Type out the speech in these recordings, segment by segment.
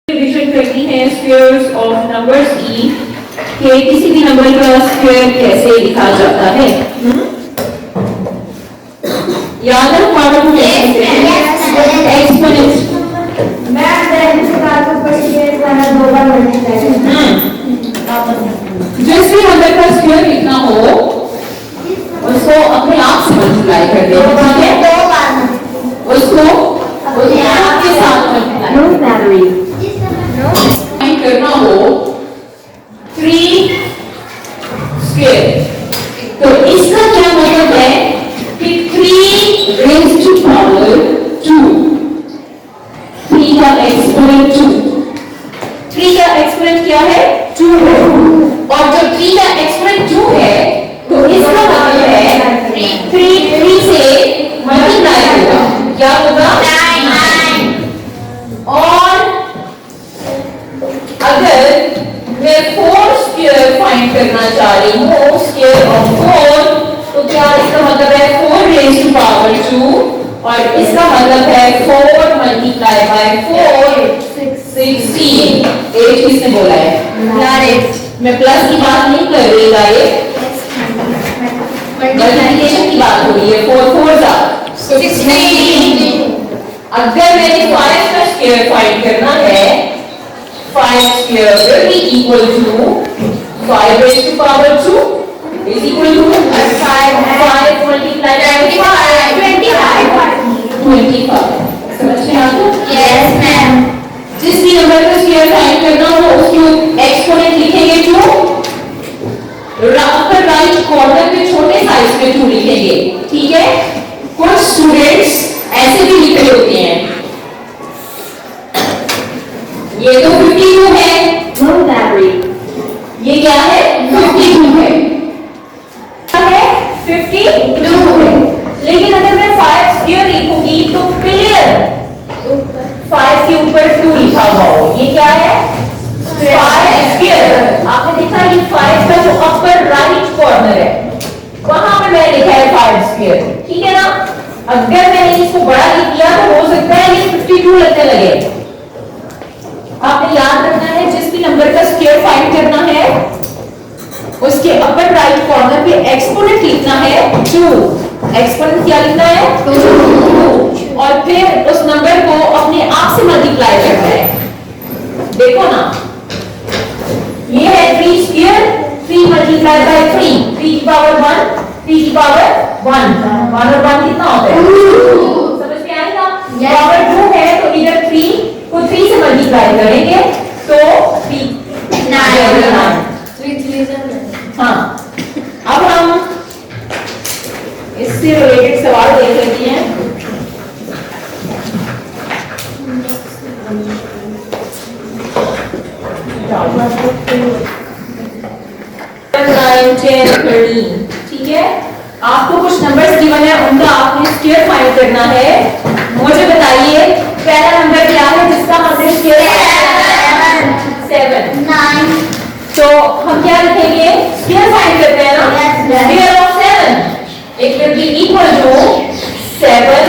Revision करनी है squares of numbers की कि किसी भी नंबर का स्क्वायर कैसे लिखा जाता है। याद है पार्ट टू एक्सपोनेंट जिस भी नंबर का स्क्वायर लिखना हो उसको अपने आप से मल्टीप्लाई कर देना, ठीक है? उसको अपने आप के साथ मल्टीप्लाई करना हो 3 स्क्वायर, तो इसका क्या मतलब है कि 3 रेज़्ड टू पावर 2, 3 का एक्सपोनेंट 2, 3 का एक्सपोनेंट क्या है 2 है, और जब 3 का एक्सपोनेंट 2 है तो इसका मतलब है 3 से मल्टीप्लाई होगा, क्या होगा 9। और अगर मैं 4 स्क्वायर फाइंड करना चाह रही हूँ, स्क्वायर ऑफ 4, तो क्या इसका मतलब है 4 रेज़्ड टू पावर 2, और इसका मतलब है 4 मल्टीप्लाई बाय 4 16। 8 किसने बोला है? मैं प्लस की बात नहीं कर रही गाइस, मल्टीप्लिकेशन की बात हो रही है। 4 4 जा 16। अगर मैंने 5 का स्क्वायर फाइंड करना है, 5 square will be equal to 5 raised to power 2 is equal to 5 multiplied by 25। समझ में आता है? Yes ma'am। जिस भी नंबर का स्क्वायर फाइंड करना हो उसके एक्सपोनेंट लिखेंगे 2, अपर राइट कॉर्नर पे छोटे साइज में 2 लिखेंगे, ठीक है? कुछ स्टूडेंट्स ऐसे भी लिख रहे होते हैं, ये तो 52 है, ये क्या है 52 है, 52 है। लेकिन अगर मैं 5 स्क्वायर लिखूंगी तो क्लियर 5 के ऊपर 2 लिखा हुआ हो, ये क्या है 5 स्क्वायर। आपने देखा ये 5 का जो अपर राइट कॉर्नर है वहां पे मैंने लिखा है 5 स्क्वायर, ठीक है ना? अगर मैंने इसको बड़ा लिख दिया तो हो सकता है ये 52 लगने लगे। आपने याद रखना है जिस भी नंबर का स्क्वायर फाइंड करना है उसके अपर राइट कॉर्नर पे एक्सपोनेंट लिखना है 2। एक्सपोनेंट क्या लिखना है 2, और फिर उस नंबर को अपने आप से मल्टीप्लाई करना है। देखो ना, ये है 3 स्क्वायर, 3 मल्टीप्लाई बाय 3, 3 की पावर 1, 3 की पावर 1, 1 और 1 कितना होता है? समझ में आएगा? पावर 2 है तो इधर 3 को 3 से मल्टीप्लाई करेंगे तो 9। हाँ, अब हम इससे रिलेटेड सवाल देख लेते हैं। ठीक है, आपको कुछ नंबर्स गिवन है, उनका आपने स्क्वायर फाइंड करना है। मुझे बताइए पहला नंबर क्या है जिसका हमने स्क्वायर 7 9। तो हम क्या लिखेंगे? स्क्वायर फाइंड करते हैं ना, square of 7 it will be equal to 7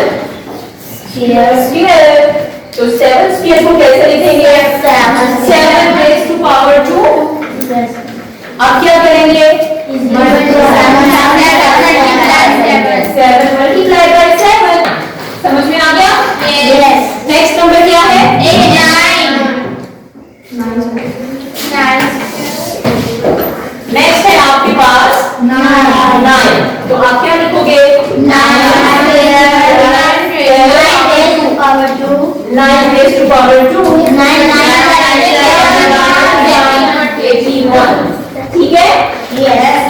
square. तो 7 स्क्वायर को कैसे लिखेंगे? 7 रेज़्ड टू पावर 2। अब क्या करेंगे? 7 मल्टीप्लाई बाय 7। समझ में आ गया? Yes। नेक्स्ट नंबर क्या है? 9। नेक्स्ट है आपके पास 9। तो आप क्या लिखोगे? 9 रेज़्ड टू पावर 2, 81। ठीक है? Yes।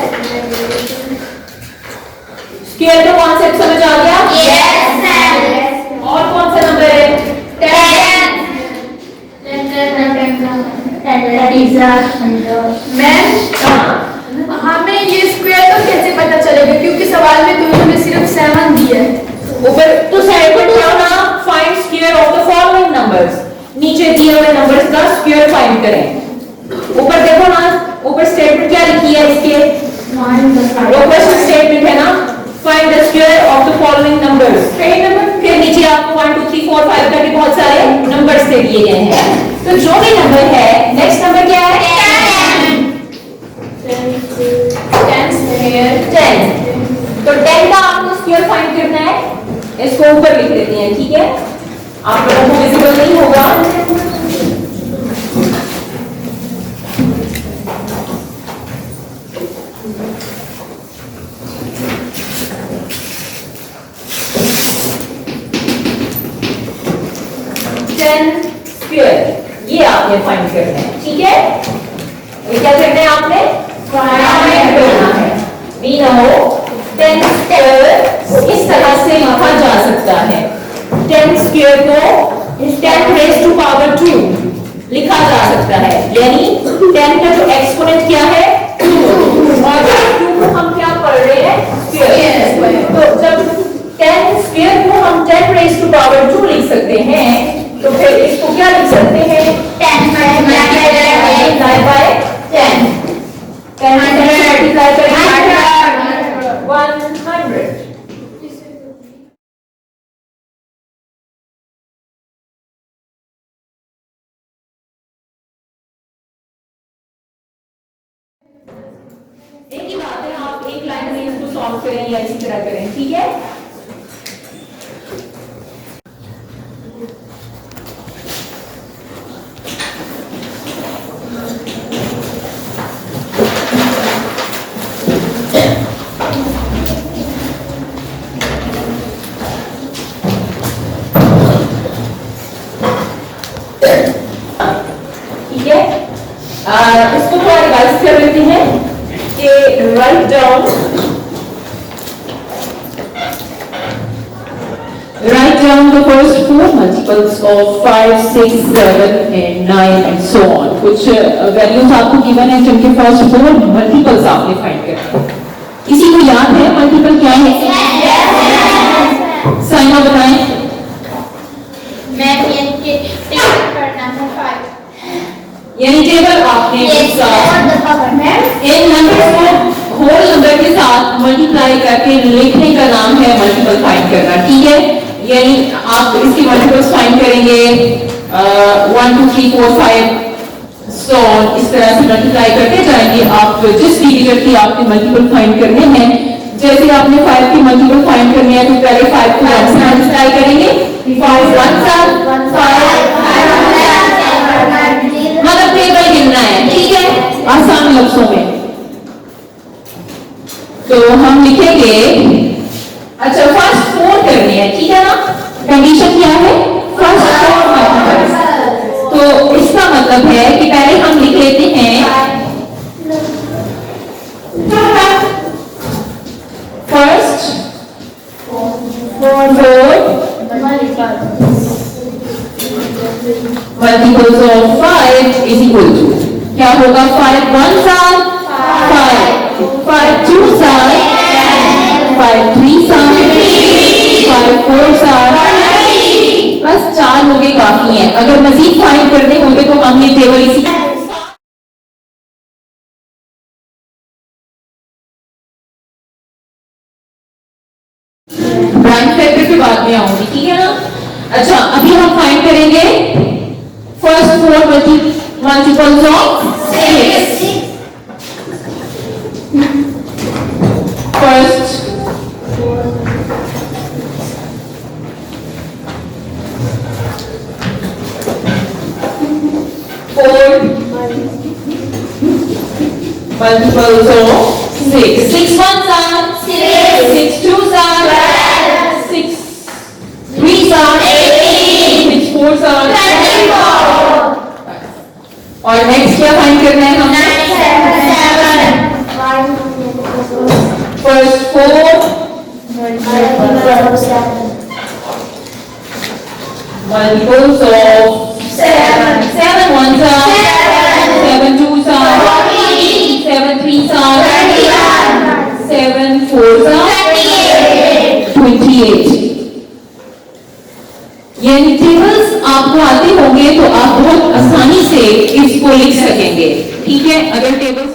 स्क्वायर का कॉन्सेप्ट समझ आ गया? Yes ma'am। और कौन सा नंबर है? 10। मैम हमें ये स्क्वायर तो कैसे पता चलेगा, क्योंकि सवाल में तो हमें सिर्फ 7 दिया है। ऊपर तो साइड पर क्या ना, find square of the following numbers, नीचे दिए हुए नंबर्स का स्क्वायर फाइंड करें। ऊपर देखो ना, ऊपर स्टेटमेंट क्या लिखी है इसके? क्वेश्चन स्टेटमेंट है ना, find the square of the following numbers. फिर नीचे आपको 1 2 3 4 5 तक बहुत सारे नंबर्स दे दिए गए हैं। तो जो भी नंबर है, नेक्स्ट नंबर क्या है? 10 स्क्वायर 10। तो 10 का आपको स्क्वायर फाइंड करना है। इसको ऊपर लिख देते हैं, ठीक है? आप लोगों को विजिबल नहीं होगा। 10 स्क्वायर, ये आपने फाइंड करना है, ठीक है? ये क्या करना है आपने? फाइंड करना है। वी नो 10 स्क्वायर इस तरह से लिखा जा सकता है। 10 स्क्वायर को 10 रेज टू पावर 2 लिखा जा सकता है, यानी 10 का जो एक्सपोनेंट क्या है? 2, और 2 को हम क्या पढ़ रहे हैं? स्क्वायर। तो जब 10 स्क्वायर को हम 10 रेज टू पावर 2 लिख सकते हैं, तो फिर इसको क्या लिख सकते हैं? 10 multiplied by 10. 10 मल्टीप्लाई करें 100। एक ही बात है, आप एक लाइन में इसको सॉल्व करें या इसी तरह करें, ठीक है? ठीक है? इसको थोड़ा रिवाइज कर लेते हैं कि write down the first four multiples of 5, 6, 7 and 9 and so on. कुछ वैल्यूज आपको गिवन है जिनके फर्स्ट फोर मल्टीपल्स आपने फाइंड करना है। किसी को याद है मल्टीपल क्या है? साइमा बताएं। मैम ये टेबल पढ़ना है 5. यानी टेबल आपने Yes, और दफा पढ़ना है. इन नंबर को होल नंबर के साथ मल्टीप्लाई करके लिखने का नाम है मल्टीपल फाइंड करना, ठीक है? यानी आप इसकी मल्टीपल्स फाइंड करेंगे 1 2 3 4 5 सो इस तरह से मल्टीप्लाई करते जाएंगे। आप जिस भी डिजिट की आपने मल्टीपल फाइंड करने हैं, जैसे आपने 5 की मल्टीपल फाइंड करनी है तो पहले 5 को 1 से मल्टीप्लाई करेंगे। 5 1 5 मतलब टेबल गिनना है, ठीक है? आसान लफ्जों में तो हम लिखेंगे, अच्छा फर्स्ट 4 करनी है, ठीक है ना? कंडीशन क्या है? First 4 multiples. तो इसका मतलब है कि पहले हम लिख लेते हैं first 4 multiples of 5 is equal to क्या होगा? 5 1 are 5, 5 2 are 5 3 are 5 4 are बस 4 होंगे काफी हैं। अगर मजीद फाइंड करने होंगे तो हमने टेबल इसी प्राइम फैक्टर के बाद में आऊंगी, ठीक है ना? अच्छा अभी हम फाइंड करेंगे first 4 multiples of 6। First 4 multiples of 6. 6 ones are 6 twos are 6 threes are 6 fours are 24. और नेक्स्ट क्या फाइंड करना है हमें? First 4 multiples of 7. 7 ones are 7 twos are 7 threes are 7 fours are 28। ये टेबल्स आपको आते होंगे तो आप बहुत आसानी से इसको लिख सकेंगे, ठीक है? अगर टेबल्स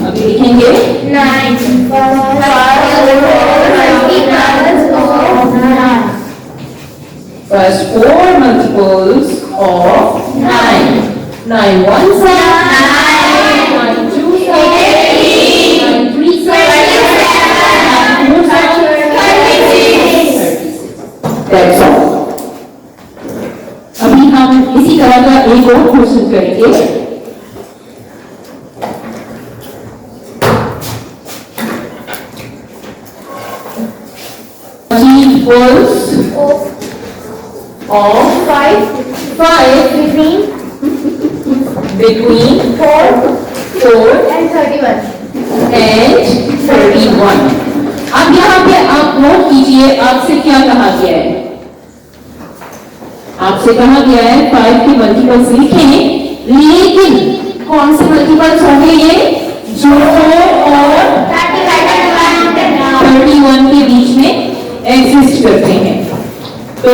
अभी लिखेंगे 9 first 4 multiples of 9. 9 ones are 9 twos are 9 threes are 9 fours are 36. That's all. अभी हम इसी तरह का एक और क्वेश्चन करेंगे। Equals of 5 between 4 and 31. and 31. अब यहाँ पे आप नोट कीजिए आपसे क्या कहा गया है। आपसे कहा गया है 5 के मल्टीपल्स लिखें, लेकिन कौन से मल्टीपल्स होंगे ये जो 4 और 31 के बीच में एग्जिस्ट करते हैं। तो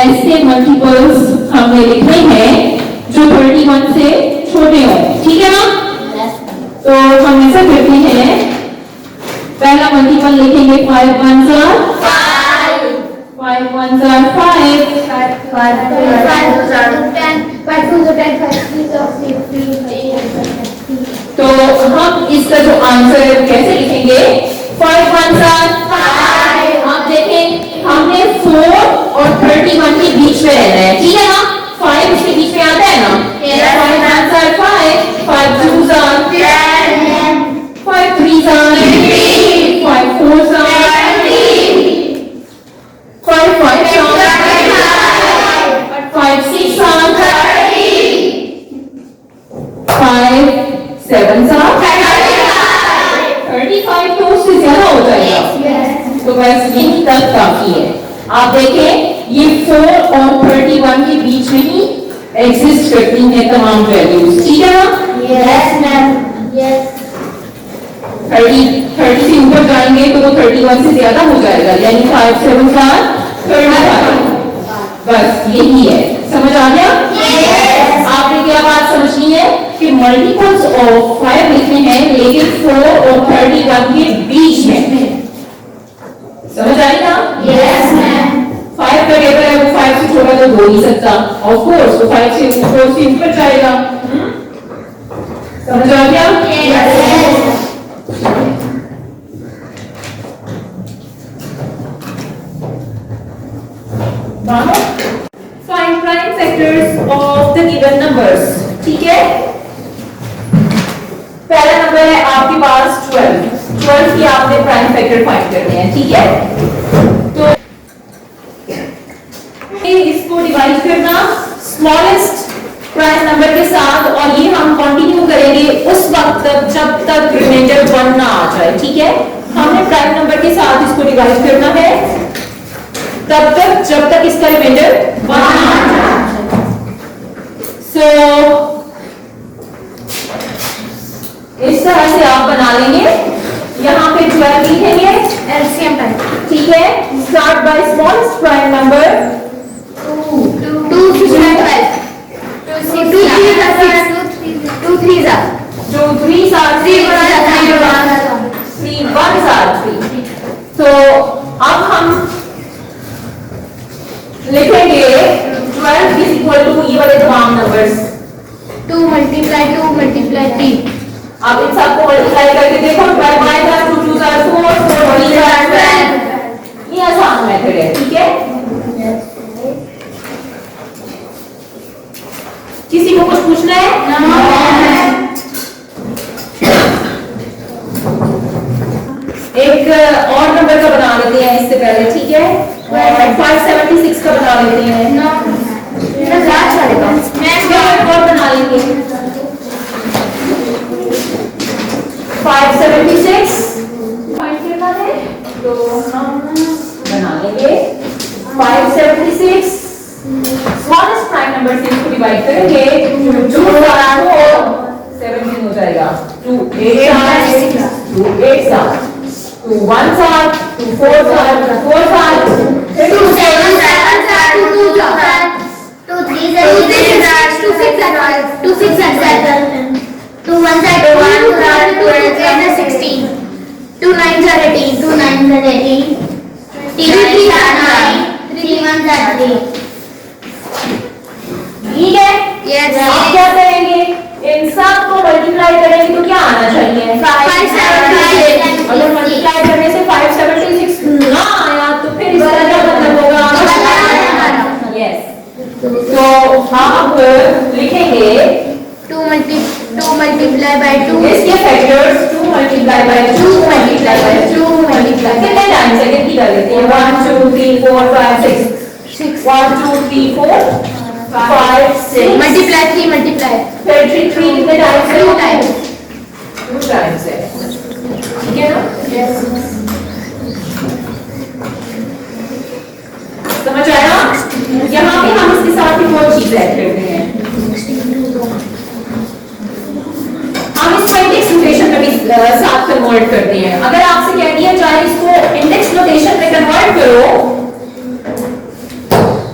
ऐसे मल्टीपल्स हमने लिखे हैं जो 31 से छोटे हों, ठीक है ना? तो हम ऐसा करते हैं, पहला मल्टीपल लिखेंगे 5 ones are 5, 5 ones are 5, 5 2s are 10, 5 2s are 10, 5 3s are 3. तो हम इसका जो आंसर है कैसे लिखेंगे? 5 ones are 5। आप देखें हमने 4 और 31 के बीच में रहना है, ठीक है ना? 5 इसके बीच में आता है ना? 5 ones are 5, 5 twos are 10, 5 threes are 5 fours are 5 fives are 5 six are 5 sevens are 35। तो उससे ज्यादा हो जाएगा, तो बस यही तक काफी है। आप देखें ये 4 और 31 के बीच में ही एग्जिस्ट करती हैं तमाम वैल्यूज, ठीक है ना? Yes, ma'am. Yes. 30 से ऊपर जाएंगे तो वो 31 से ज्यादा हो जाएगा, यानी 5 7 are 35। बस यही है, समझ आ गया? आपने क्या बात समझनी है कि मल्टीपल्स ऑफ 5 लिखने हैं, लेकिन 4 और 31 के बीच में। समझ आई ना? Yes, ma'am. 5 का टेबल है, वो 5 से छोटा तो हो नहीं सकता, ऑफ कोर्स वो 5 से ऊपर जाएगा। समझ आ गया? Yes. Find prime factors of the given numbers, ठीक है? पहला नंबर है आपके पास 12 की आपने प्राइम फैक्टर फाइंड करने हैं, ठीक है? तो इसको डिवाइड करना स्मॉलेस्ट प्राइम नंबर के साथ, और ये हम कंटिन्यू करेंगे उस वक्त तक जब तक रिमाइंडर 1 ना आ जाए, ठीक है? हमने प्राइम नंबर के साथ इसको डिवाइड करना है तब तक जब तक इसका रिमाइंडर 1 ना आ जाए। सो इस तरह से आप बना लेंगे, यहाँ पे 12 लिखेंगे LCM type. ठीक है? Start by smallest prime number 2 6 9 12. 2 3s are 6. 2 3s are. जो 3s are 3 1s are 3। तो अब हम लिखेंगे 12 is equal to ये वाले तमाम नंबर्स। 2 multiply 3. अब इन सबको मल्टीप्लाई करके देखो, 12 bye 2 2s are 4, 4 3s are 12। ये आसान मेथड है, ठीक है? किसी को कुछ पूछना है? एक और नंबर का बना लेते हैं इससे पहले, ठीक है? 576 का बना लेते हैं। और बना लेंगे 576 फाइंड करना है, तो हम बना लेंगे 576 स्मॉलेस्ट प्राइम नंबर से इसको डिवाइड करेंगे, 2 4 17 हो जाएगा, 2 8 2 8 2 1s are 2 4s are 2 4s are 2 7s are 2 2s are 2 3s are 2 6s are 2 6s are 7. 2 1s are 2 2 are 2 8 2 9s are 18. 2 9s are 18. 3 3s are 9. 3 1s are 3. ठीक है? Yes. आप क्या करेंगे? इन सब को मल्टीप्लाई करेंगे तो क्या आना चाहिए? 576. अगर मल्टीप्लाई करने से 576 ना आया तो फिर इसका क्या मतलब होगा? यस। तो हम लिखेंगे 2 multiply by 2. इसके factors 2 multiply by 2 multiply by 2 multiply कितने टाइम से कितनी कर लेते हैं? 1 2 3 4 5 6 1 2 3 4 5 6 Multiply 3 multiply. फिर 3 कितने टाइम से? 2 times. 2 टाइम से। ठीक है ना? Yes. समझ आया? यहाँ पे हम इसके साथ एक और चीज ऐड करते हैं। हम इसको इंडेक्स नोटेशन में भी साथ कन्वर्ट करते हैं। अगर आपसे कह दिया जाए इसको इंडेक्स नोटेशन में कन्वर्ट करो,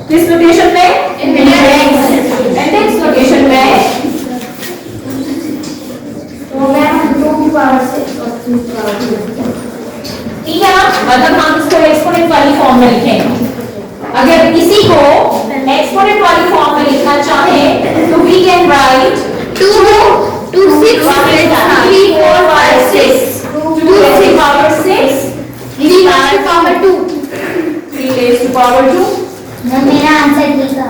किस नोटेशन में? इंडेक्स नोटेशन में। तो मैं 2 की पावर 6 और 3 की पावर 2. ठीक है ना? मतलब हम इसको एक्सपोनेंट वाली फॉर्म में लिखेंगे। अगर इसी को एक्सपोनेंट वाली फॉर्म में लिखना चाहें तो we can write 2 6 3 4 5 6 2 raised to power 6 3 to power 2. 3 raised to power 2। मेरा आंसर ठीक है.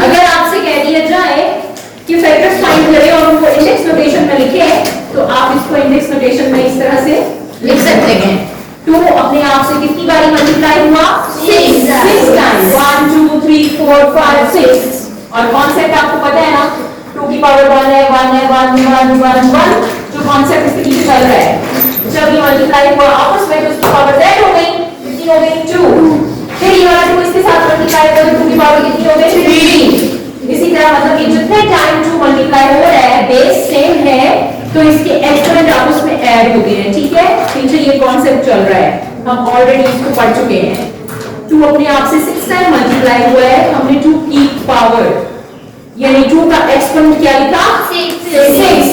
अगर आपसे कह दिया जाए कि फैक्टर्स फाइंड करें और उनको इंडेक्स नोटेशन में लिखें तो आप इसको इंडेक्स नोटेशन में इस तरह से लिख सकते हैं। 2 अपने आप से कितनी बारी मल्टीप्लाई हुआ? 6 टाइम्स। 1 2 3 4 5 6। और कॉन्सेप्ट आपको पता है ना, 2 की पावर 1 है 1 है 1 1 1 1 जो कॉन्सेप्ट इसके पीछे चल रहा है। जब ये मल्टीप्लाई हुआ आपस में तो उसकी पावर z हो गई, कितनी हो गई? 2। फिर ये वाला 2 इसके साथ मल्टीप्लाई करो, 2 की पावर कितनी हो गई? 3। इसी तरह मतलब कि जितने टाइम 2 मल्टीप्लाई हो रहा है बेस सेम है तो इसके एक्सपोनेंट आपस में ऐड हो गए हैं। ठीक है? पीछे ये कॉन्सेप्ट चल रहा है, हम ऑलरेडी इसको पढ़ चुके हैं। 2 अपने आप से 6 टाइम मल्टीप्लाई हुआ है, हमने 2 की पावर यानी 2 का एक्सपोनेंट क्या लिखा? 6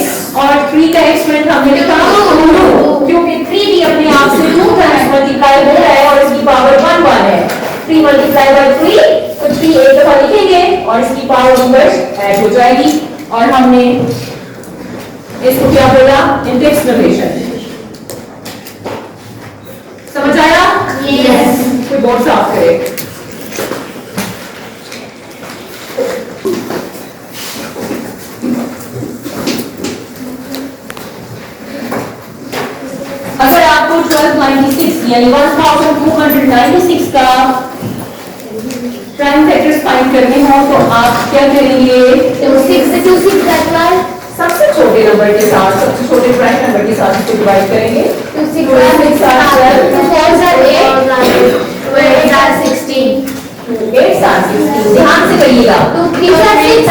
और 3 का एक्सपोनेंट हमने लिखा 2 क्योंकि 3 भी अपने आप से 2 टाइम्स मल्टीप्लाई हो रहा है और इसकी पावर 1 1 है। 3 मल्टीप्लाई बाय 3 तो 3 एक दफा लिखेंगे और इसकी पावर नंबर ऐड हो जाएगी और हमने इसको क्या बोला? Index notation. समझ आया? Yes. कोई बोर्ड साफ करे। अगर आपको 1296 यानी 1296 का प्राइम फैक्टर्स फाइंड करने हो तो आप क्या करेंगे? 2 6 that one. सबसे छोटे नंबर के साथ, सबसे छोटे प्राइम नंबर के साथ इसको डिवाइड करेंगे। 2 6 2 4 are 8. 12 are 16. 8 7 16 ध्यान से करिएगा। 2 3 are 6.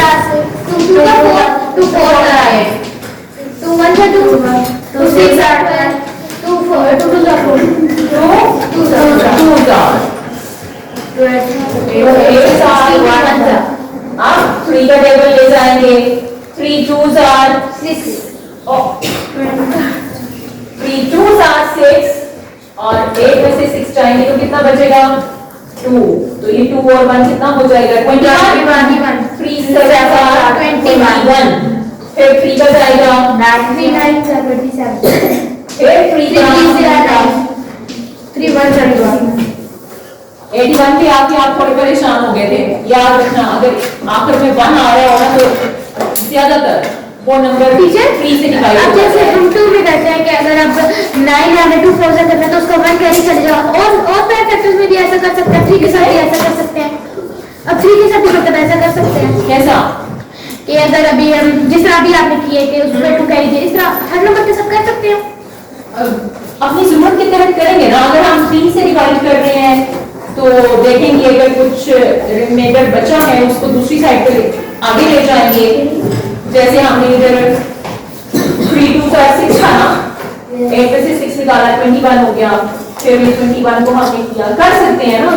2 2 are 4. 2 4 are 8. 2 1 are 2. 2 6 are 12. 2 4 2 2 are 4. 2 2 are 8 7 1 आप 3 का टेबल ले जाएंगे। 3 2s are 6. 3 2s are 6 और 8 में से 6 जाएंगे तो कितना बचेगा? 2। तो ये 2 और 1 कितना हो जाएगा? 21। 3 7 are 21। फिर 3 का जाएगा 3 9 are 27. फिर 3 का 3 1 are 1. 81 पे आके आप थोड़े परेशान हो गए थे। याद रखना अगर आखिर में 1 आ रहा होगा तो ज्यादातर वो नंबर टीचर 3 से डिवाइड अब हो जैसे जाता है। हम 2 में करते हैं कि अगर आप 9 हमें 2 4 से करना है तो उसको 1 कैरी चले जाओ और प्राइम फैक्टर्स में भी ऐसा कर सकते हैं 3 के साथ भी ऐसा कर सकते हैं। अब 3 के साथ भी मतलब ऐसा कर सकते हैं कैसा? कि अगर अभी हम जिस तरह अभी आपने किए कि उसमें 2 कैरी दिए इस तरह हर नंबर के साथ कर सकते हैं। अपनी जरूरत के तहत करेंगे ना। अगर हम 3 से डिवाइड कर रहे हैं तो देखेंगे अगर कुछ रिमेंडर बचा है उसको दूसरी साइड पे आगे ले जाएंगे। जैसे हमने इधर 3 2 का 6 था ना, 8 में से 6 निकाला 21 हो गया। फिर 21 को हमने किया, कर सकते हैं ना।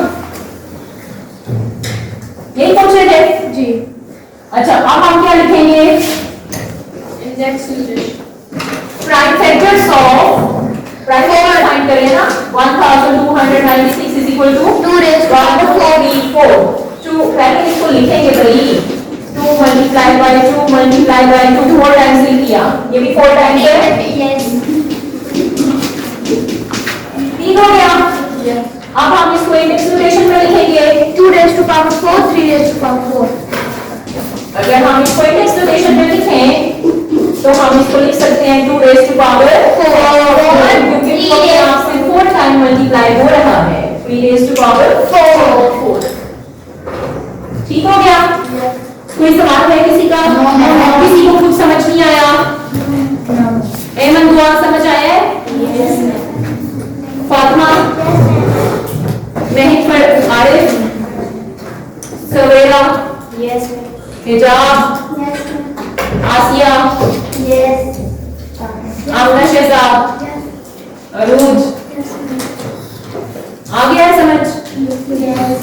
यही पूछ रहे थे जी। अच्छा अब हम क्या लिखेंगे? Index prime factors of prime factor find 1 4 4 2 पहले इसको लिखेंगे भाई 2 multiply by 2 multiply by 2 4 times लिख दिया ये भी 4 टाइम्स है Yes. ठीक हो गया अब हम इसको इंडेक्स नोटेशन में लिखेंगे 2 raised to power 4, 3 raised to power 4. अगर हम इसको इंडेक्स नोटेशन में लिखें तो हम इसको लिख सकते हैं 2 रेज़ टू पावर 4 क्योंकि अपने आप से 4 टाइम मल्टीप्लाई हो रहा है 3 रेज़ टू पावर 4 ठीक हो गया कोई सवाल है किसी का किसी को कुछ समझ नहीं आया एमन दुआ समझ आया है फातिमा महक आरिफ सवेरा Yes. हिजाब Yes. आसिया Yes. आमना शहजाद Yes. अरूज आ गया है समझ Yes.